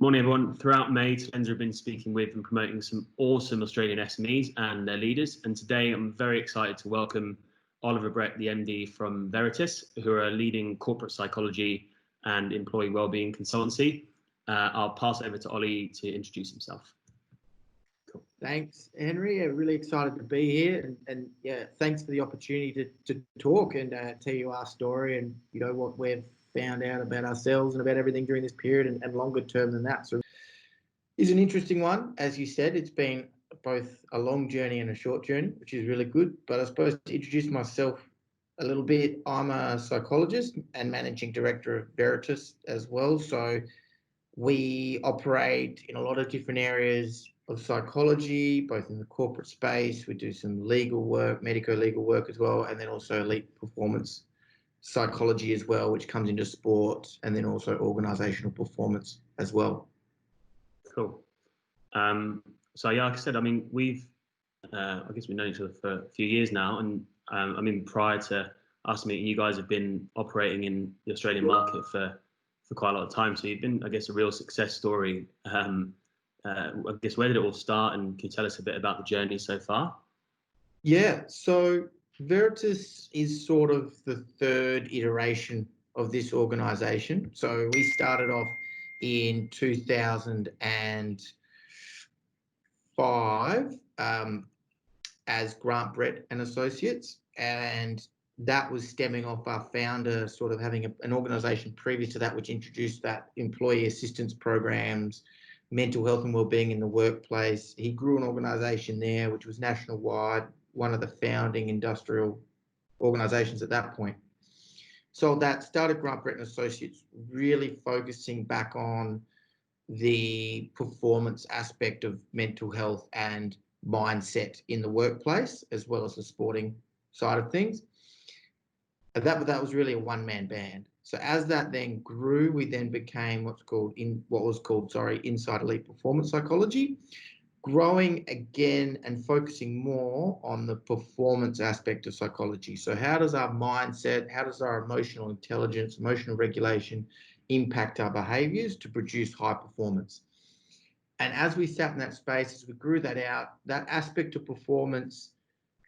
Morning, everyone. Throughout May, Talenza have been speaking with and promoting some awesome Australian SMEs and their leaders. And today I'm very excited to welcome Oliver Brett, the MD from Veretis, who are a leading corporate psychology and employee wellbeing consultancy. I'll pass it over to Ollie to introduce himself. Cool. Thanks, Henry. I'm really excited to be here, and yeah, thanks for the opportunity to talk and tell you our story and what we've found out about ourselves and about everything during this period and longer term than that. So it's an interesting one. As you said, it's been both a long journey and a short journey, which is really good. But I suppose to introduce myself a little bit, I'm a psychologist and managing director of Veretis as well. So we operate in a lot of different areas of psychology, both in the corporate space. We do some legal work, medico-legal work as well, and then also elite performance psychology as well, which comes into sports, and then also organizational performance as well. Cool. So yeah, like I said, I mean, I guess we've known each other for a few years now, and I mean, prior to us meeting, you guys have been operating in the Australian market for quite a lot of time. So you've been, I guess, a real success story. I guess, where did it all start, and can you tell us a bit about the journey so far? Yeah, so Veretis is sort of the third iteration of this organisation. So we started off in 2005 as Grant Brett and Associates, and that was stemming off our founder sort of having an organisation previous to that, which introduced that employee assistance programs, mental health and wellbeing in the workplace. He grew an organisation there, which was national wide, one of the founding industrial organisations at that point. So that started Grant Brett and Associates, really focusing back on the performance aspect of mental health and mindset in the workplace, as well as the sporting side of things. And that was really a one-man band. So as that then grew, we then became what was called Inside Elite Performance Psychology, growing again and focusing more on the performance aspect of psychology. So how does our mindset, how does our emotional intelligence, emotional regulation impact our behaviors to produce high performance? And as we sat in that space, as we grew that out, that aspect of performance,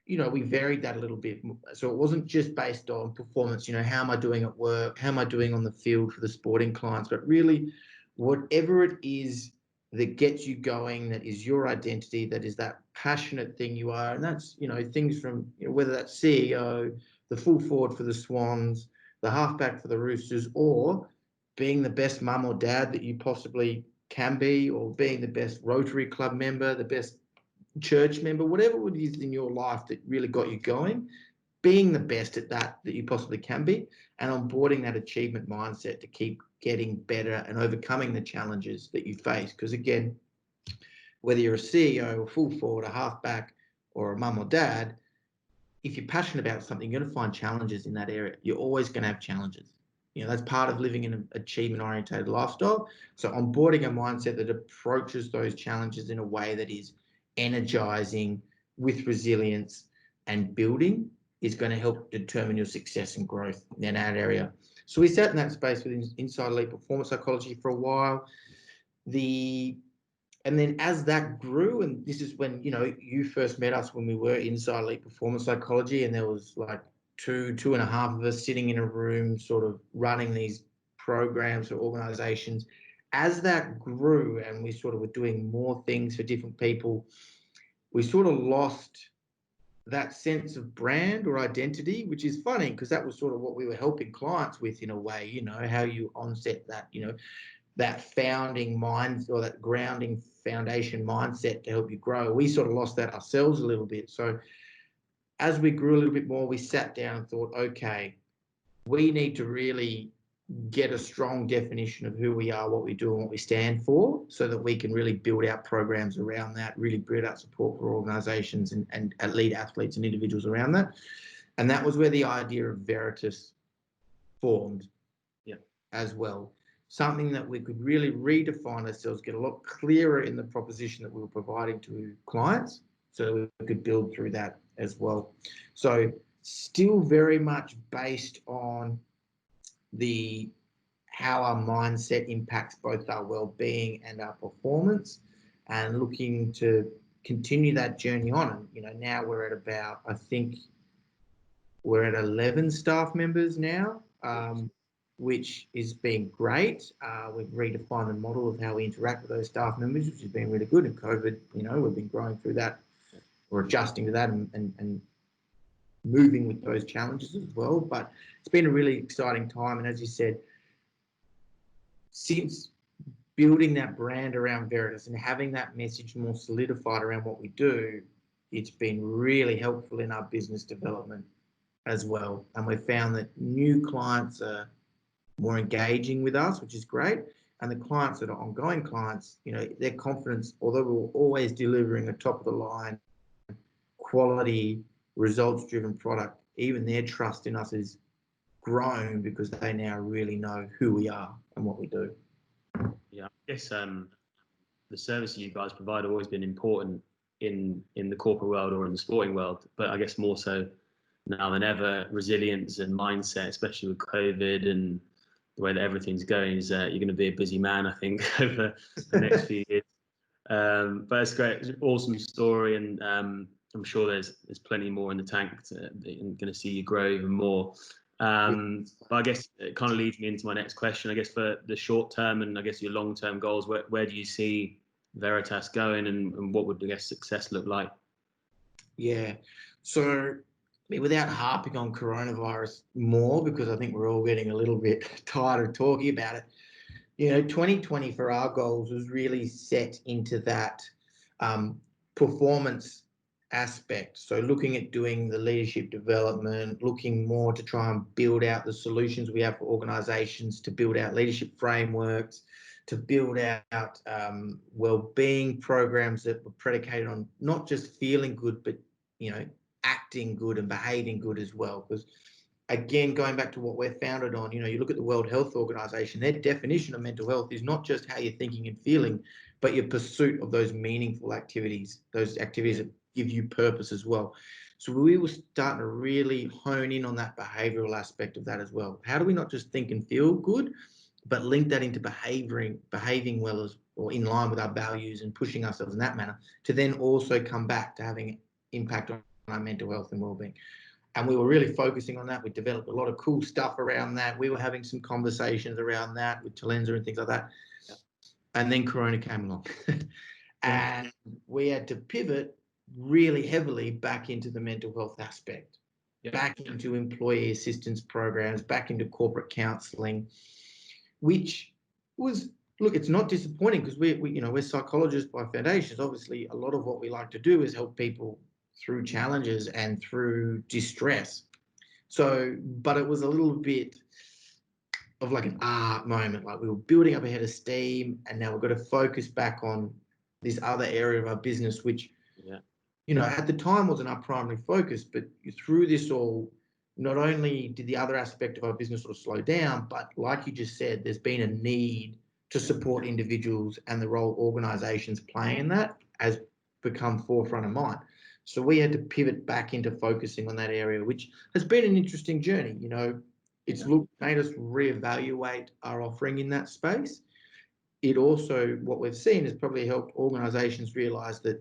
we varied that a little bit. So it wasn't just based on performance, how am I doing at work? How am I doing on the field for the sporting clients? But really, whatever it is that gets you going, that is your identity, that is that passionate thing you are. And that's, things from, whether that's CEO, the full forward for the Swans, the halfback for the Roosters, or being the best mum or dad that you possibly can be, or being the best Rotary Club member, the best church member, whatever it is in your life that really got you going, being the best at that you possibly can be, and onboarding that achievement mindset to keep getting better and overcoming the challenges that you face. Because again, whether you're a CEO, a full forward, a halfback, or a mum or dad, if you're passionate about something, you're going to find challenges in that area. You're always going to have challenges. That's part of living in an achievement-oriented lifestyle. So onboarding a mindset that approaches those challenges in a way that is energizing, with resilience and building, is going to help determine your success and growth in that area. So we sat in that space with Inside Elite Performance Psychology for a while. And then as that grew, and this is when, you first met us when we were Inside Elite Performance Psychology, and there was like two and a half of us sitting in a room sort of running these programs or organizations. As that grew and we sort of were doing more things for different people, we sort of lost that sense of brand or identity, which is funny because that was sort of what we were helping clients with in a way, how you onset that, that founding mind or that grounding foundation mindset to help you grow. We sort of lost that ourselves a little bit. So as we grew a little bit more, we sat down and thought, okay, we need to really get a strong definition of who we are, what we do, and what we stand for, so that we can really build out programs around that, really build out support for organizations and elite athletes and individuals around that. And that was where the idea of Veretis formed as well. Something that we could really redefine ourselves, get a lot clearer in the proposition that we were providing to clients, so that we could build through that as well. So still very much based on the how our mindset impacts both our well-being and our performance, and looking to continue that journey on. And now we're at about, I think we're at 11 staff members now, which has been great. We've redefined the model of how we interact with those staff members, which has been really good. And COVID, we've been growing through that, or adjusting to that, and moving with those challenges as well. But it's been a really exciting time. And as you said, since building that brand around Veretis and having that message more solidified around what we do, it's been really helpful in our business development as well. And we've found that new clients are more engaging with us, which is great. And the clients that are ongoing clients, their confidence, although we're always delivering a top of the line, quality, results-driven product, even their trust in us is grown because they now really know who we are and what we do. Yeah, I guess the service you guys provide have always been important in the corporate world or in the sporting world, but I guess more so now than ever, resilience and mindset, especially with COVID and the way that everything's going, is you're going to be a busy man, I think, over the next few years. But it's great. It's an awesome story, and I'm sure there's plenty more in the tank. I'm going to see you grow even more. But I guess it kind of leads me into my next question. I guess for the short term and I guess your long term goals, where do you see Veretis going, and what would, I guess, success look like? Yeah. So, without harping on coronavirus more, because I think we're all getting a little bit tired of talking about it, 2020 for our goals was really set into that performance aspect. So looking at doing the leadership development, looking more to try and build out the solutions we have for organizations, to build out leadership frameworks, to build out well-being programs that were predicated on not just feeling good, but, acting good and behaving good as well. Because again, going back to what we're founded on, you look at the World Health Organization, their definition of mental health is not just how you're thinking and feeling, but your pursuit of those meaningful activities, those activities that give you purpose as well. So we were starting to really hone in on that behavioral aspect of that as well. How do we not just think and feel good, but link that into behaving well or in line with our values and pushing ourselves in that manner, to then also come back to having impact on our mental health and well-being. And we were really focusing on that. We developed a lot of cool stuff around that. We were having some conversations around that with Talenza and things like that. Yeah. And then Corona came along. And we had to pivot really heavily back into the mental health aspect, back into employee assistance programs, back into corporate counselling, which was, look, it's not disappointing because we're psychologists by foundations. Obviously, a lot of what we like to do is help people through challenges and through distress. So, but it was a little bit of like an moment, like we were building up a head of steam, and now we've got to focus back on this other area of our business, which, at the time wasn't our primary focus, but through this all, not only did the other aspect of our business sort of slow down, but like you just said, there's been a need to support individuals, and the role organizations play in that has become forefront of mind. So we had to pivot back into focusing on that area, which has been an interesting journey. It's made us reevaluate our offering in that space. It also, what we've seen, has probably helped organizations realize that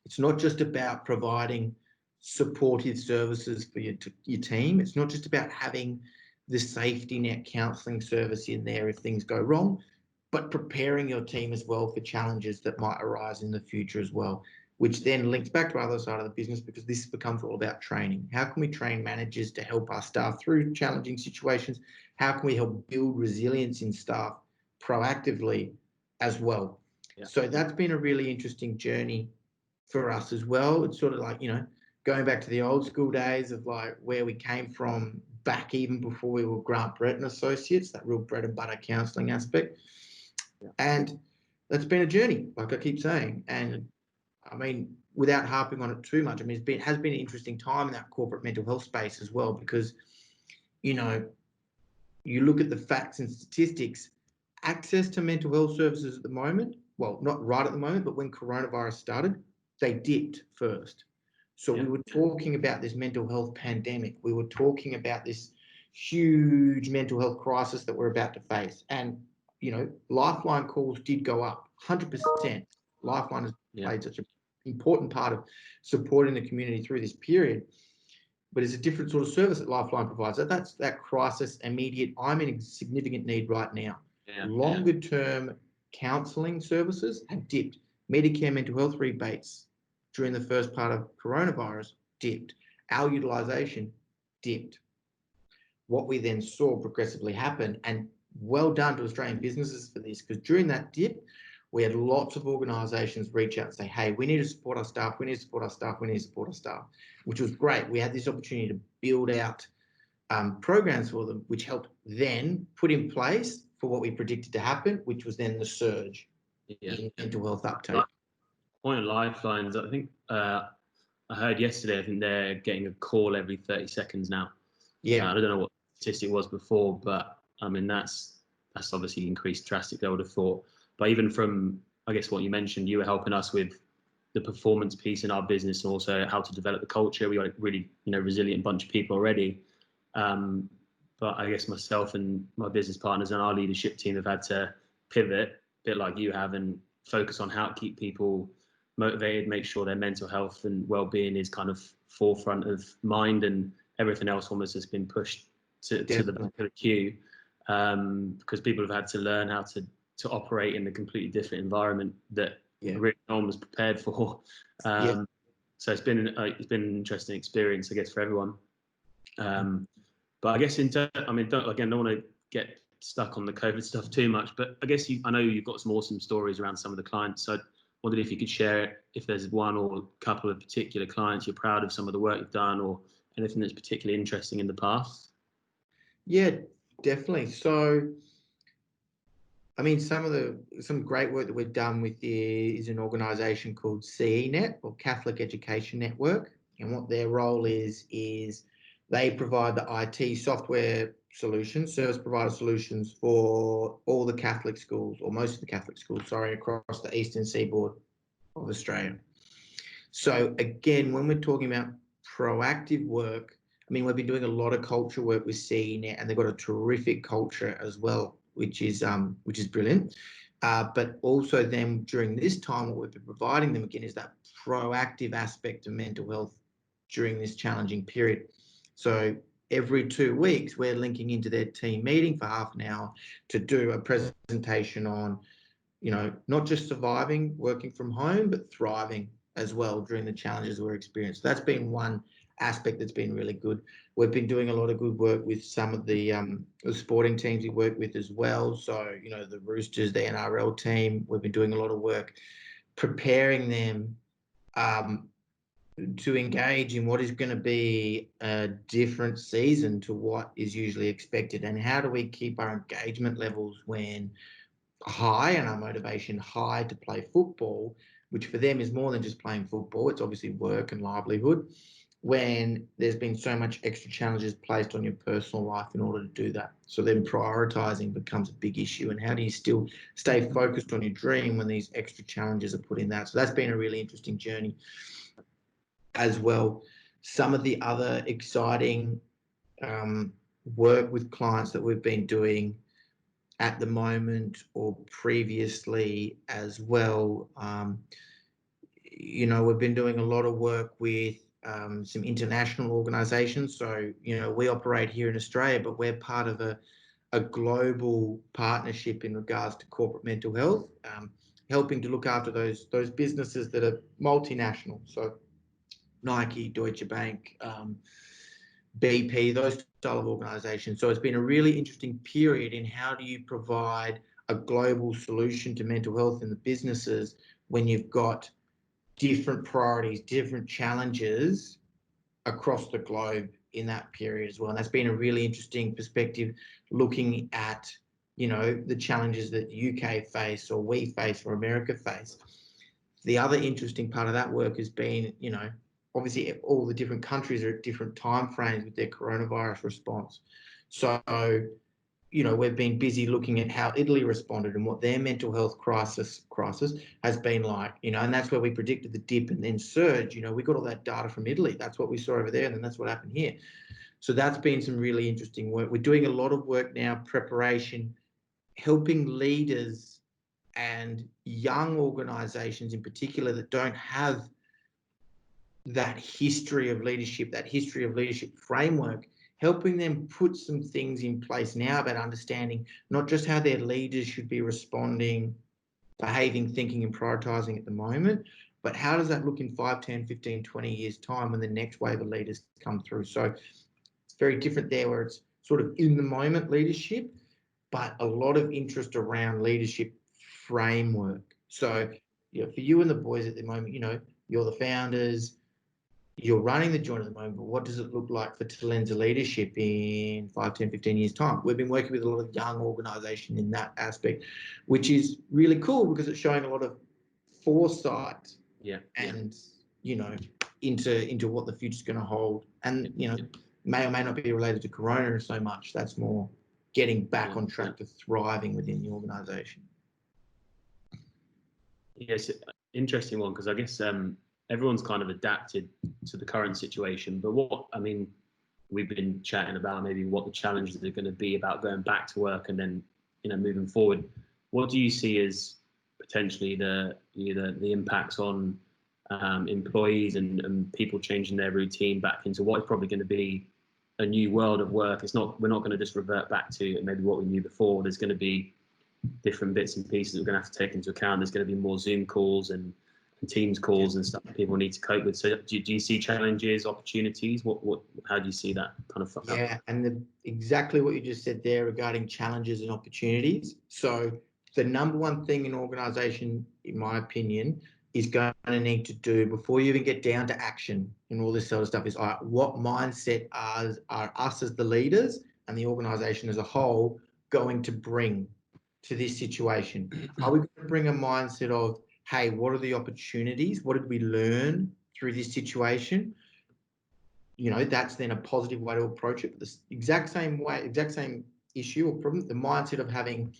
it's not just about providing supportive services for your team. It's not just about having the safety net counselling service in there if things go wrong, but preparing your team as well for challenges that might arise in the future as well, which then links back to our other side of the business, because this becomes all about training. How can we train managers to help our staff through challenging situations? How can we help build resilience in staff proactively as well? Yeah. So that's been a really interesting journey for us as well. It's sort of like, going back to the old school days of like where we came from back even before we were Grant Brett and Associates, that real bread and butter counselling aspect. Yeah. And that's been a journey, like I keep saying. And without harping on it too much, it has been an interesting time in that corporate mental health space as well, because, you look at the facts and statistics, access to mental health services at the moment, well, not right at the moment, but when coronavirus started, they dipped first. So we were talking about this mental health pandemic. We were talking about this huge mental health crisis that we're about to face. And, Lifeline calls did go up 100%. Lifeline has played such an important part of supporting the community through this period. But it's a different sort of service that Lifeline provides. That's that crisis, immediate, I'm in significant need right now. Longer term counselling services have dipped. Medicare mental health rebates during the first part of coronavirus dipped. Our utilisation dipped. What we then saw progressively happen, and well done to Australian businesses for this, because during that dip, we had lots of organisations reach out and say, hey, we need to support our staff, we need to support our staff, we need to support our staff, which was great. We had this opportunity to build out programs for them, which helped then put in place for what we predicted to happen, which was then the surge in mental health uptake. Point of Lifelines, I think I heard yesterday, I think they're getting a call every 30 seconds now. I don't know what statistic was before, but I mean, that's obviously increased drastically, I would have thought. But even from, I guess, what you mentioned, you were helping us with the performance piece in our business and also how to develop the culture. We got a really, resilient bunch of people already. But I guess myself and my business partners and our leadership team have had to pivot, a bit like you have, and focus on how to keep people motivated, make sure their mental health and well-being is kind of forefront of mind, and everything else almost has been pushed to the back of the queue, because people have had to learn how to operate in a completely different environment that really no one was prepared for. So it's been an interesting experience, I guess, for everyone. But I guess don't want to get stuck on the COVID stuff too much, but I guess I know you've got some awesome stories around some of the clients. So I wondered if you could share if there's one or a couple of particular clients you're proud of, some of the work you've done, or anything that's particularly interesting in the past. Yeah, definitely. So, I mean, some great work that we've done with is an organisation called CENet, or Catholic Education Network, and what their role is they provide the IT software solutions, service provider solutions for all the Catholic schools, or most of the Catholic schools, across the eastern seaboard of Australia. So again, when we're talking about proactive work, I mean, we've been doing a lot of culture work with CENet, and they've got a terrific culture as well, which is brilliant. But also then during this time, what we've been providing them again is that proactive aspect of mental health during this challenging period. So every 2 weeks, we're linking into their team meeting for half an hour to do a presentation on, not just surviving, working from home, but thriving as well during the challenges we're experiencing. So that's been one aspect that's been really good. We've been doing a lot of good work with some of the sporting teams we work with as well. So, the Roosters, the NRL team, we've been doing a lot of work preparing them to engage in what is going to be a different season to what is usually expected, and how do we keep our engagement levels when high and our motivation high to play football, which for them is more than just playing football. It's obviously work and livelihood, when there's been so much extra challenges placed on your personal life in order to do that. So then prioritising becomes a big issue, and how do you still stay focused on your dream when these extra challenges are put in that? So that's been a really interesting journey as well. Some of the other exciting work with clients that we've been doing at the moment or previously as well, we've been doing a lot of work with some international organisations. So, we operate here in Australia, but we're part of a global partnership in regards to corporate mental health, helping to look after those businesses that are multinational. So Nike, Deutsche Bank, BP, those style of organisations. So it's been a really interesting period in how do you provide a global solution to mental health in the businesses when you've got different priorities, different challenges across the globe in that period as well. And that's been a really interesting perspective, looking at, the challenges that UK face, or we face, or America face. The other interesting part of that work has been, obviously all the different countries are at different time frames with their coronavirus response. So, we've been busy looking at how Italy responded and what their mental health crisis has been like, and that's where we predicted the dip and then surge. We got all that data from Italy. That's what we saw over there, and then that's what happened here. So that's been some really interesting work. We're doing a lot of work now, preparation, helping leaders and young organizations in particular that don't have that history of leadership, that history of leadership framework, helping them put some things in place now about understanding not just how their leaders should be responding, behaving, thinking and prioritizing at the moment, but how does that look in 5, 10, 15, 20 years time when the next wave of leaders come through. So it's very different there where it's sort of in the moment leadership, but a lot of interest around leadership framework. So for you and the boys at the moment, you're the founders, you're running the joint at the moment, but what does it look like for Talenza leadership in 5, 10, 15 years time? We've been working with a lot of young organisations in that aspect, which is really cool because it's showing a lot of foresight and, into what the future's going to hold. And, may or may not be related to Corona so much. That's more getting back on track to thriving within the organisation. Yes, interesting one, because I guess everyone's kind of adapted to the current situation. But we've been chatting about maybe what the challenges are going to be about going back to work and then, moving forward. What do you see as potentially the impacts on employees and people changing their routine back into what is probably going to be a new world of work? We're not going to just revert back to maybe what we knew before. There's going to be different bits and pieces that we're going to have to take into account. There's going to be more Zoom calls and Teams calls and stuff that people need to cope with. So do you see challenges, opportunities? How do you see that kind of? Yeah, and exactly what you just said there regarding challenges and opportunities. So the number one thing an organisation, in my opinion, is going to need to do before you even get down to action and all this sort of stuff is, all right, what mindset are us as the leaders and the organisation as a whole going to bring to this situation? Are we going to bring a mindset of, hey, what are the opportunities? What did we learn through this situation? That's then a positive way to approach it. But the exact same issue or problem, the mindset of having,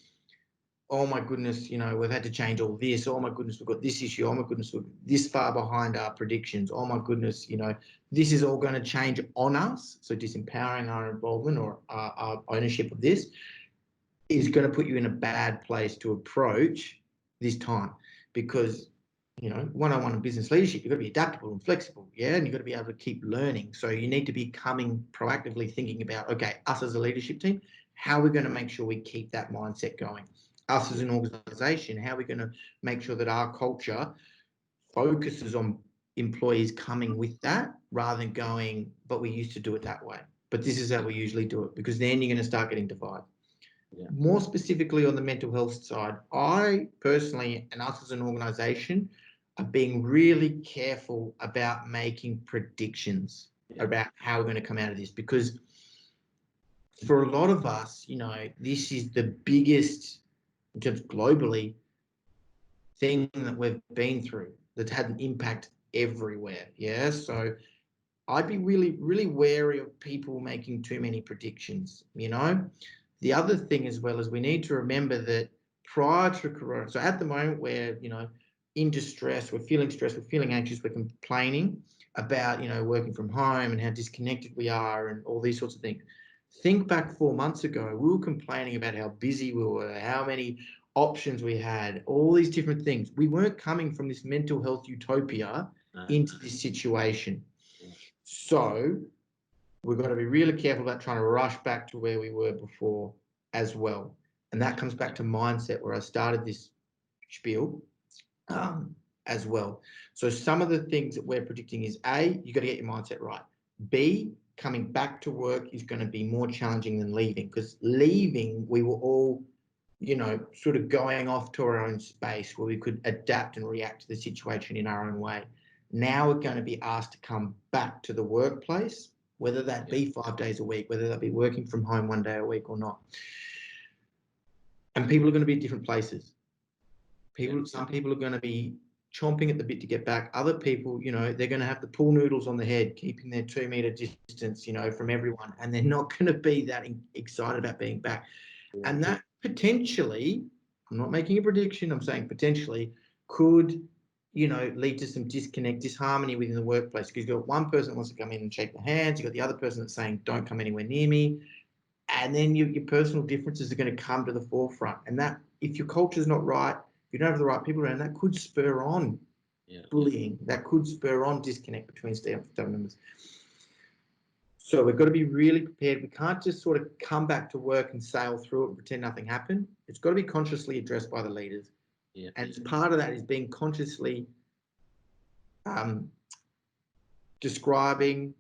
oh my goodness, we've had to change all this. Oh my goodness, we've got this issue. Oh my goodness, we're this far behind our predictions. Oh my goodness, this is all going to change on us. So disempowering our involvement or our ownership of this is going to put you in a bad place to approach this time. Because, 101 in business leadership, you've got to be adaptable and flexible, and you've got to be able to keep learning. So you need to be proactively thinking about, okay, us as a leadership team, how are we going to make sure we keep that mindset going? Us as an organisation, how are we going to make sure that our culture focuses on employees coming with that rather than going, but we used to do it that way. But this is how we usually do it, because then you're going to start getting divided. Yeah. More specifically on the mental health side, I personally and us as an organisation are being really careful about making predictions about how we're going to come out of this, because for a lot of us, this is the biggest, in terms globally, thing that we've been through that's had an impact everywhere. Yeah, so I'd be really, really wary of people making too many predictions. The other thing as well is we need to remember that prior to Corona, so at the moment we're, in distress, we're feeling stressed, we're feeling anxious, we're complaining about, working from home and how disconnected we are and all these sorts of things. Think back 4 months ago, we were complaining about how busy we were, how many options we had, all these different things. We weren't coming from this mental health utopia into this situation. So we've got to be really careful about trying to rush back to where we were before as well. And that comes back to mindset, where I started this spiel as well. So some of the things that we're predicting is A, you've got to get your mindset right. B, coming back to work is going to be more challenging than leaving, because leaving, we were all, sort of going off to our own space where we could adapt and react to the situation in our own way. Now we're going to be asked to come back to the workplace, whether that be 5 days a week, whether that be working from home 1 day a week or not. And people are going to be at different places. Some people are going to be chomping at the bit to get back. Other people, they're going to have the pool noodles on the head, keeping their 2 meter distance, from everyone. And they're not going to be that excited about being back. And that potentially, I'm not making a prediction, I'm saying potentially, could lead to some disconnect, disharmony within the workplace, because you've got one person that wants to come in and shake the hands, you've got the other person that's saying, don't come anywhere near me. And then your personal differences are going to come to the forefront. And that, if your culture is not right, if you don't have the right people around, that could spur on bullying. That could spur on disconnect between staff members. So we've got to be really prepared. We can't just sort of come back to work and sail through it and pretend nothing happened. It's got to be consciously addressed by the leaders. Yeah. And part of that is being consciously describing,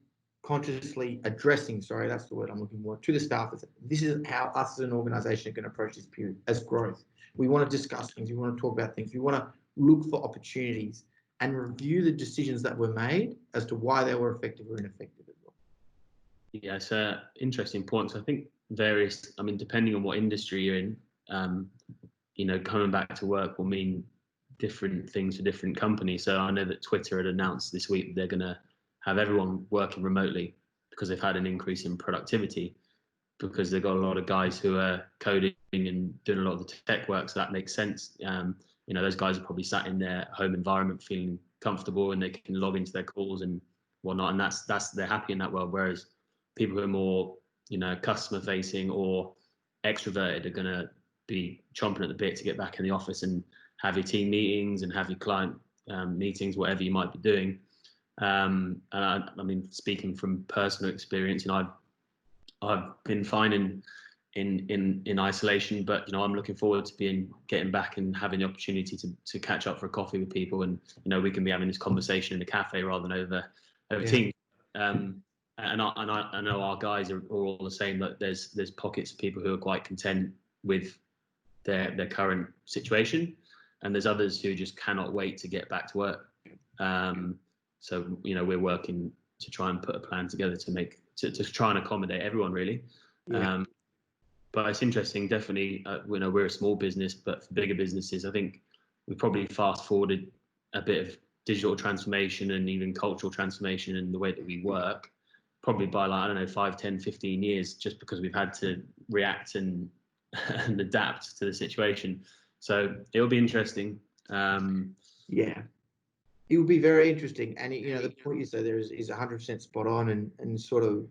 consciously addressing, sorry, that's the word I'm looking for, to the staff. This is how us as an organisation are going to approach this period as growth. We want to discuss things. We want to talk about things. We want to look for opportunities and review the decisions that were made as to why they were effective or ineffective as well. Yeah, it's an interesting point. So I think depending on what industry you're in, coming back to work will mean different things for different companies. So I know that Twitter had announced this week they're going to have everyone working remotely because they've had an increase in productivity, because they've got a lot of guys who are coding and doing a lot of the tech work. So that makes sense. Those guys are probably sat in their home environment feeling comfortable and they can log into their calls and whatnot. And that's they're happy in that world. Whereas people who are more, customer facing or extroverted are going to be chomping at the bit to get back in the office and have your team meetings and have your client meetings, whatever you might be doing. And speaking from personal experience, I've been fine in isolation, but I'm looking forward to getting back and having the opportunity to catch up for a coffee with people, and we can be having this conversation in a cafe rather than over Teams. And I know our guys are all the same. That there's pockets of people who are quite content with their current situation, and there's others who just cannot wait to get back to work. So we're working to try and put a plan together to try and accommodate everyone really. But it's interesting, definitely. We're a small business, but for bigger businesses, I think we probably fast forwarded a bit of digital transformation and even cultural transformation in the way that we work, probably by 5, 10, 15 years, just because we've had to react and adapt to the situation. So it'll be interesting. It would be very interesting. And, the point you say there is 100% spot on, and sort of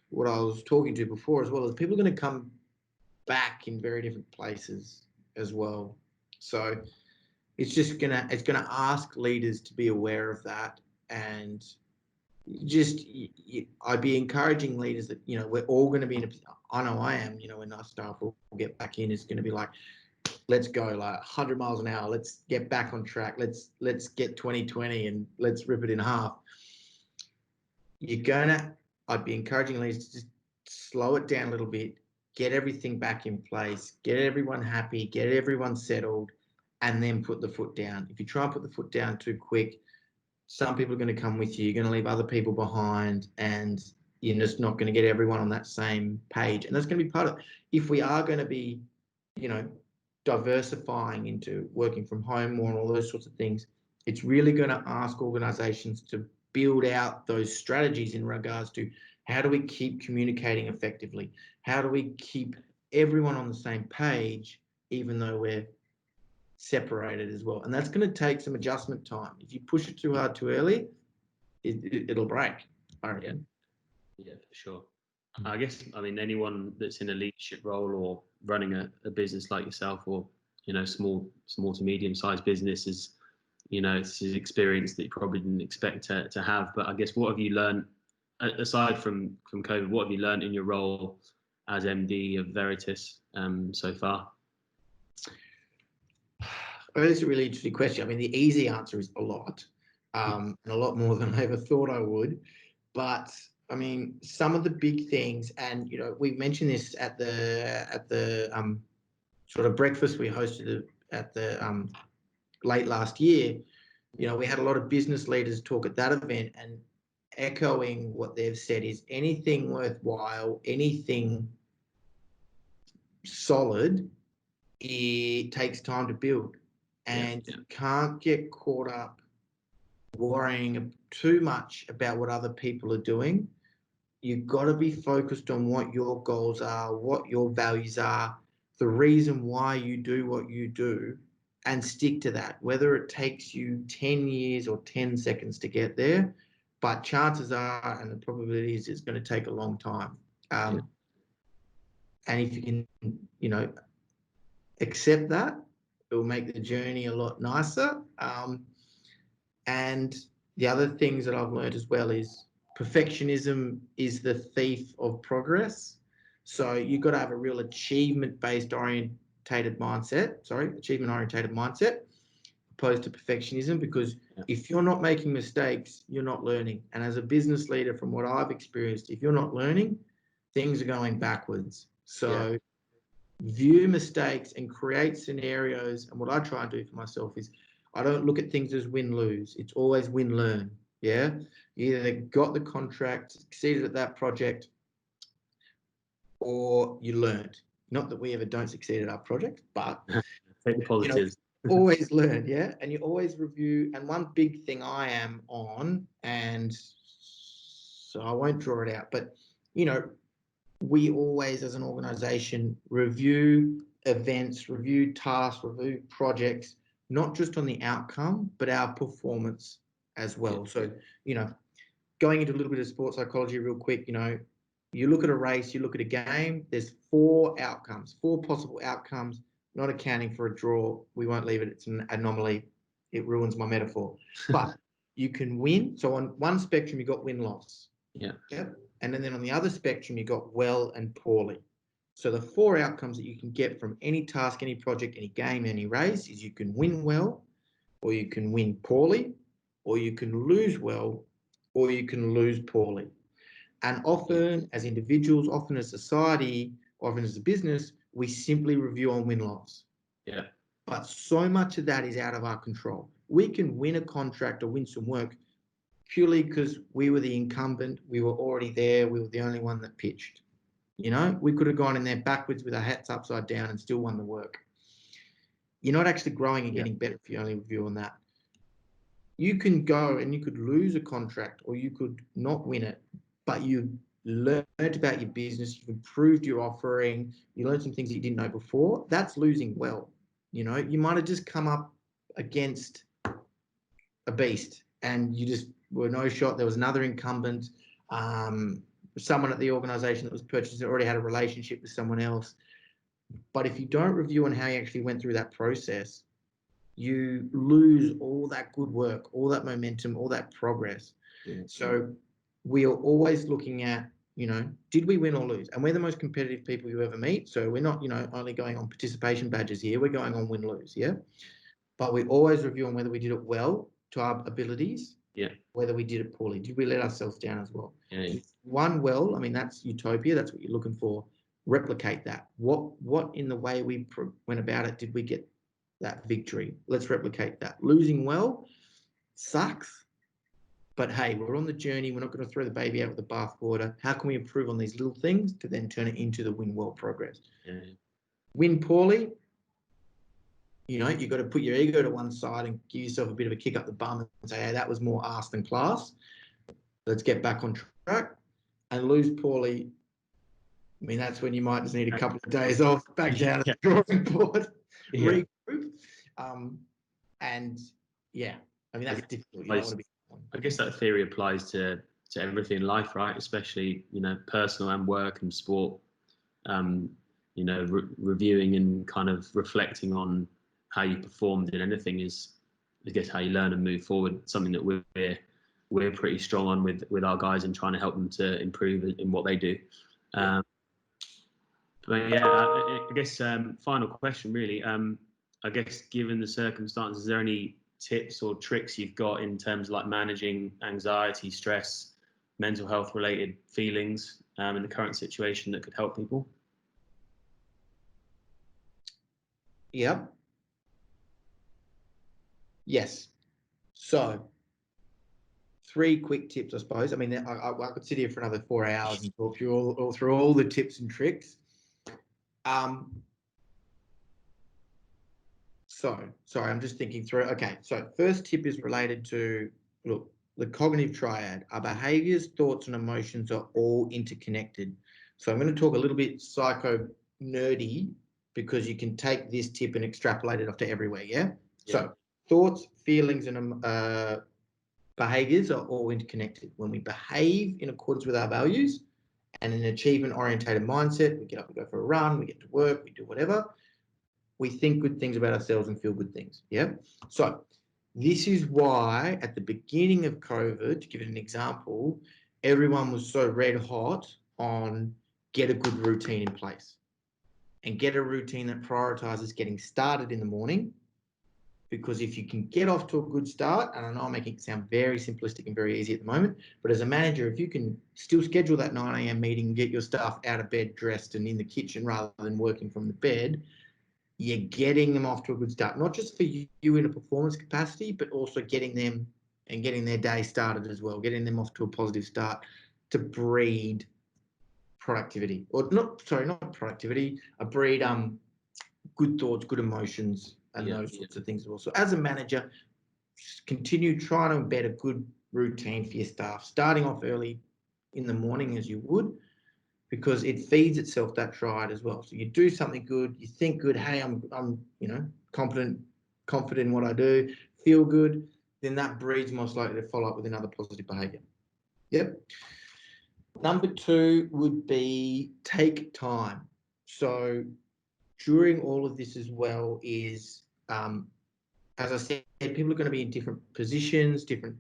what I was talking to before as well, is people are going to come back in very different places as well. So it's just going to ask leaders to be aware of that. And I'd be encouraging leaders that, we're all going to be in I know I am, when our staff will get back in, it's going to be like, let's go 100 miles an hour. Let's get back on track. Let's get 2020 and let's rip it in half. I'd be encouraging leaders to just slow it down a little bit, get everything back in place, get everyone happy, get everyone settled, and then put the foot down. If you try and put the foot down too quick, some people are going to come with you. You're going to leave other people behind, and you're just not going to get everyone on that same page. And that's going to be part of it. If we are going to be, diversifying into working from home more and all those sorts of things, it's really going to ask organizations to build out those strategies in regards to how do we keep communicating effectively? How do we keep everyone on the same page, even though we're separated as well? And that's going to take some adjustment time. If you push it too hard too early, it'll break. Yeah, for sure. I guess, anyone that's in a leadership role or running a business like yourself, or, small to medium sized business is, it's an experience that you probably didn't expect to have. But I guess, what have you learned, aside from COVID, what have you learned in your role as MD of Veretis so far? Well, that's a really interesting question. The easy answer is a lot, and a lot more than I ever thought I would. But some of the big things, and we mentioned this at the sort of breakfast we hosted at the late last year. We had a lot of business leaders talk at that event, and echoing what they've said is anything worthwhile, anything solid, it takes time to build, and you can't get caught up worrying too much about what other people are doing. You've got to be focused on what your goals are, what your values are, the reason why you do what you do, and stick to that, whether it takes you 10 years or 10 seconds to get there. But chances are, and the probability is, it's going to take a long time. And if you can, accept that, it will make the journey a lot nicer. And the other things that I've learned as well is perfectionism is the thief of progress. So you've got to have a real achievement-orientated mindset, opposed to perfectionism, because if you're not making mistakes, you're not learning. And as a business leader, from what I've experienced, if you're not learning, things are going backwards. So view mistakes and create scenarios. And what I try and do for myself is I don't look at things as win-lose. It's always win-learn. Yeah. You either got the contract, succeeded at that project, or you learned. Not that we ever don't succeed at our project, but take the positives. Always learn, yeah, and you always review. And one big thing I am on, and so I won't draw it out, but we always, as an organisation, review events, review tasks, review projects, not just on the outcome, but our performance as well. So, going into a little bit of sports psychology real quick, you look at a race, you look at a game, there's 4 outcomes, 4 possible outcomes, not accounting for a draw. We won't leave it. It's an anomaly. It ruins my metaphor. But you can win. So on one spectrum, you got win-loss. Yeah. Yep. And then on the other spectrum, you got well and poorly. So the 4 outcomes that you can get from any task, any project, any game, any race is you can win well, or you can win poorly, or you can lose well, or you can lose poorly. And often as individuals, often as society, often as a business, we simply review on win-loss. Yeah. But so much of that is out of our control. We can win a contract or win some work purely because we were the incumbent, we were already there, we were the only one that pitched. We could have gone in there backwards with our hats upside down and still won the work. You're not actually growing and getting better if you only review on that. You can go and you could lose a contract or you could not win it, but you learned about your business, you've improved your offering, you learned some things that you didn't know before. That's losing well. You might have just come up against a beast and you just were no shot. There was another incumbent, someone at the organization that was purchased already had a relationship with someone else. But if you don't review on how you actually went through that process, you lose all that good work, all that momentum, all that progress. Yeah. So we are always looking at, did we win or lose? And we're the most competitive people you ever meet. So we're not, only going on participation badges here. We're going on win-lose, yeah? But we always review on whether we did it well to our abilities, whether we did it poorly. Did we let ourselves down as well? Yeah. One well, that's utopia. That's what you're looking for. Replicate that. What in the way we went about it did we get that victory? Let's replicate that. Losing well sucks. But hey, we're on the journey. We're not going to throw the baby out with the bathwater. How can we improve on these little things to then turn it into the win well progress? Yeah. Win poorly, you've got to put your ego to one side and give yourself a bit of a kick up the bum and say, hey, that was more arse than class. Let's get back on track. And lose poorly, that's when you might just need a couple of days off, back down to the drawing board, regroup. That's difficult. I guess that theory applies to everything in life, right? Especially, personal and work and sport. Reviewing and kind of reflecting on how you performed in anything is, I guess, how you learn and move forward. Something that we're pretty strong on with our guys and trying to help them to improve in what they do. But I guess final question really. I guess given the circumstances, is there any tips or tricks you've got in terms of like managing anxiety, stress, mental health related feelings in the current situation that could help people? Yep. Yes. So 3 quick tips, I suppose. I could sit here for another 4 hours and talk through all the tips and tricks. Sorry, I'm just thinking through. Okay, so first tip is related to, the cognitive triad. Our behaviors, thoughts, and emotions are all interconnected. So I'm going to talk a little bit psycho nerdy, because you can take this tip and extrapolate it off to everywhere. Yeah. So thoughts, feelings, and behaviors are all interconnected. When we behave in accordance with our values and an achievement-orientated mindset, we get up and go for a run, we get to work, we do whatever. We think good things about ourselves and feel good things. Yeah. So this is why at the beginning of COVID, to give it an example, everyone was so red hot on get a good routine in place and get a routine that prioritizes getting started in the morning. Because if you can get off to a good start, and I know I'm making it sound very simplistic and very easy at the moment, but as a manager, if you can still schedule that 9 a.m. meeting, get your staff out of bed, dressed and in the kitchen rather than working from the bed, you're getting them off to a good start, not just for you in a performance capacity, but also getting them and getting their day started as well, getting them off to a positive start to breed productivity, or not productivity, breed good thoughts, good emotions, and those sorts of things as well. So as a manager, continue trying to embed a good routine for your staff, starting off early in the morning as you would, because it feeds itself that triad as well. So you do something good, you think good, hey, I'm confident in what I do, feel good, then that breeds most likely to follow up with another positive behavior. Yep. Number 2 would be take time. So during all of this as well is, as I said, people are going to be in different positions, different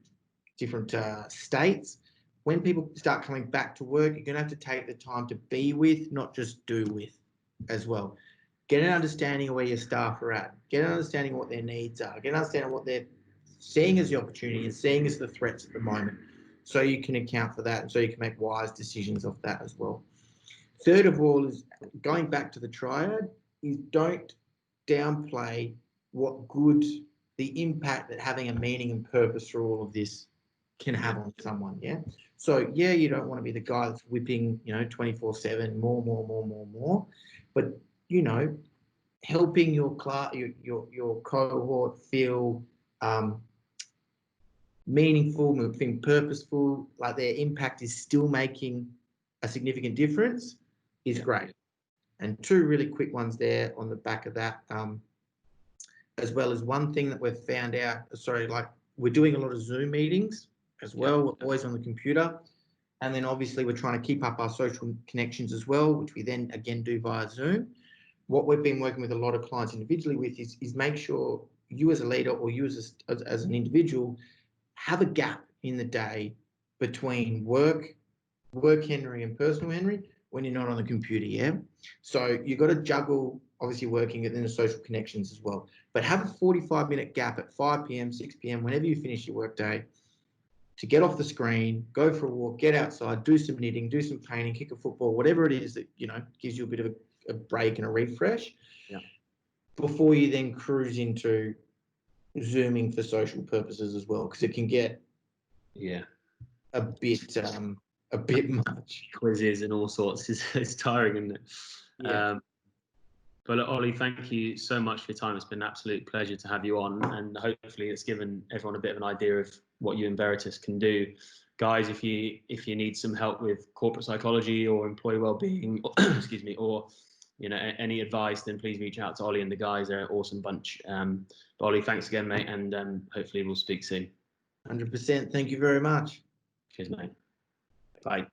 states. When people start coming back to work, you're going to have to take the time to be with, not just do with as well. Get an understanding of where your staff are at. Get an understanding of what their needs are. Get an understanding of what they're seeing as the opportunity and seeing as the threats at the moment, so you can account for that and so you can make wise decisions off that as well. Third of all is, going back to the triad, is don't downplay the impact that having a meaning and purpose through all of this can have on someone. Yeah. So yeah, you don't want to be the guy that's whipping, 24/7, more, but helping your class, your cohort feel meaningful, being purposeful, like their impact is still making a significant difference, is great. And 2 really quick ones there on the back of that, as well as one thing that we've found out. Like we're doing a lot of Zoom meetings as well. We're always on the computer. And then obviously we're trying to keep up our social connections as well, which we then again do via Zoom. What we've been working with a lot of clients individually with is make sure you as a leader or you as an individual have a gap in the day between work Henry and personal Henry when you're not on the computer. Yeah. So you've got to juggle obviously working and then the social connections as well. But have a 45-minute gap at 5 p.m, 6 p.m, whenever you finish your work day, to get off the screen, go for a walk, get outside, do some knitting, do some painting, kick a football, whatever it is that, gives you a bit of a break and a refresh, before you then cruise into Zooming for social purposes as well, because it can get a bit much. Quizzes and all sorts. It's tiring, isn't it? Yeah. But Ollie, thank you so much for your time. It's been an absolute pleasure to have you on, and hopefully it's given everyone a bit of an idea of what you and Veretis can do. Guys, if you need some help with corporate psychology or employee well-being, excuse me, or any advice, then please reach out to Ollie and the guys. They're an awesome bunch. But Ollie, thanks again, mate, and hopefully we'll speak soon. 100%. Thank you very much. Cheers, mate. Bye.